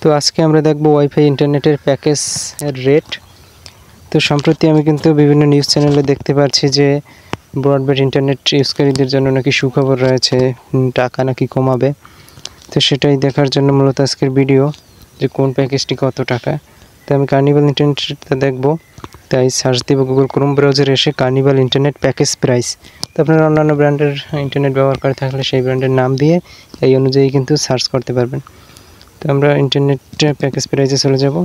তো আজকে আমরা দেখব ওয়াইফাই ইন্টারনেটের প্যাকেজের রেট। তো সম্প্রতি আমি কিন্তু বিভিন্ন নিউজ চ্যানেলে দেখতে পাচ্ছি যে ব্রডব্যান্ড ইন্টারনেট ইউজকারীদের জন্য নাকি সুখবর রয়েছে, টাকা নাকি কমাবে। তো সেটাই দেখার জন্য মূলত আজকের ভিডিও, যে কোন প্যাকেজটি কত টাকা। তো আমি কার্নিভাল ইন্টারনেটটা দেখব, তাই সার্চ দেব গুগল ক্রোম ব্রাউজারে এসে কার্নিভাল ইন্টারনেট প্যাকেজ প্রাইস। তো আপনারা অন্যান্য ব্র্যান্ডের ইন্টারনেট ব্যবহার করে থাকলে সেই ব্র্যান্ডের নাম দিয়ে এই অনুযায়ী কিন্তু সার্চ করতে পারবেন। তো আমরা ইন্টারনেট প্যাকেজ প্রাইসে চলে যাব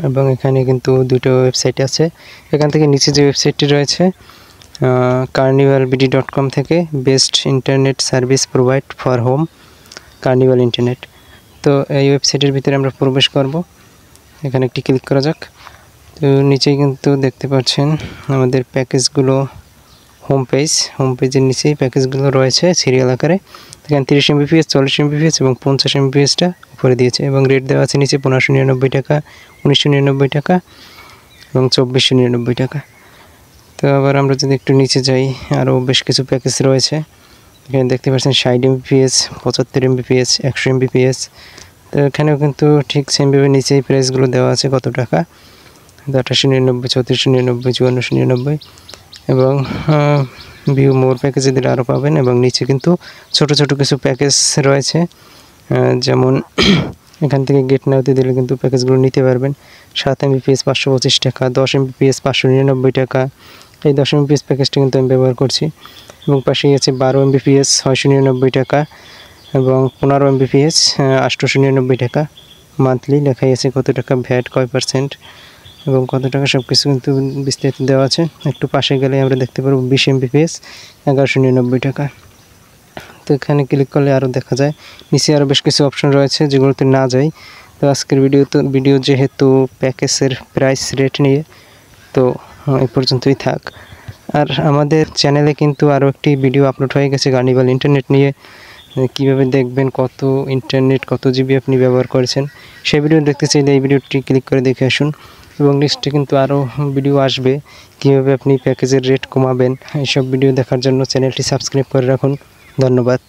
এবং এখানে কিন্তু দুটো ওয়েবসাইট আছে। এখান থেকে নিচে যে ওয়েবসাইটটি রয়েছে carnivalbd.com থেকে best internet service provide for home carnival internet. তো এই ওয়েবসাইটের ভিতরে আমরা প্রবেশ করব, এখানে একটি ক্লিক করা যাক। তো নিচেই কিন্তু দেখতে পাচ্ছেন আমাদের প্যাকেজগুলো, হোম পেজের নিচেই প্যাকেজগুলো রয়েছে সিরিয়াল আকারে। এখানে 30 MBPS, 40 MBPS এবং 50 MBPSটা উপরে দিয়েছে এবং রেট দেওয়া আছে নিচে 1599 টাকা, 1999 টাকা এবং 2499 টাকা। তো আবার আমরা যদি একটু নিচে যাই, আরও বেশ কিছু প্যাকেজ রয়েছে। এখানে দেখতে পাচ্ছেন 60 MBPS, 75 MBPS, 100 MBPS। তো এখানেও কিন্তু ঠিক সেমভাবে নিচেই প্রাইসগুলো দেওয়া আছে কত টাকা, 2899, 3499, 5499 এবং ভিউ মোর প্যাকেজে দিলে আরও পাবেন। এবং নিচে কিন্তু ছোট ছোট কিছু প্যাকেজ রয়েছে, যেমন এখান থেকে গেট নাওতে দিলে কিন্তু প্যাকেজগুলো নিতে পারবেন। 7 MBPS 525 টাকা, 10 MBPS 599 টাকা। এই 10 MBPS প্যাকেজটা কিন্তু আমি ব্যবহার করছি। এবং পাশেই আছে 12 MBPS 699 টাকা এবং 15 MBPS 899 টাকা। মান্থলি লেখাই আছে কত টাকা, ভ্যাট কয় % এবং কত টাকা, সব কিছু কিন্তু বিস্তারিত দেওয়া আছে। একটু পাশে গেলে আমরা দেখতে পারবো 20 MBPS 1199 টাকা। তো এখানে ক্লিক করলে আরও দেখা যায় নিচে আরও বেশ কিছু অপশন রয়েছে যেগুলোতে না যাই। তো আজকের ভিডিও যেহেতু প্যাকেজের প্রাইস রেট নিয়ে, তো এই পর্যন্তই থাক। আর আমাদের চ্যানেলে কিন্তু আরও একটি ভিডিও আপলোড হয়ে গেছে কার্নিভাল ইন্টারনেট নিয়ে, কীভাবে দেখবেন কত ইন্টারনেট, কত জিবি আপনি ব্যবহার করেছেন। সেই ভিডিও দেখতে চাইলে এই ভিডিওটি ক্লিক করে দেখে আসুন। এবং নেক্সটে কিন্তু আরও ভিডিও আসবে, কীভাবে আপনি প্যাকেজের রেট কমাবেন। এইসব ভিডিও দেখার জন্য চ্যানেলটি সাবস্ক্রাইব করে রাখুন। ধন্যবাদ।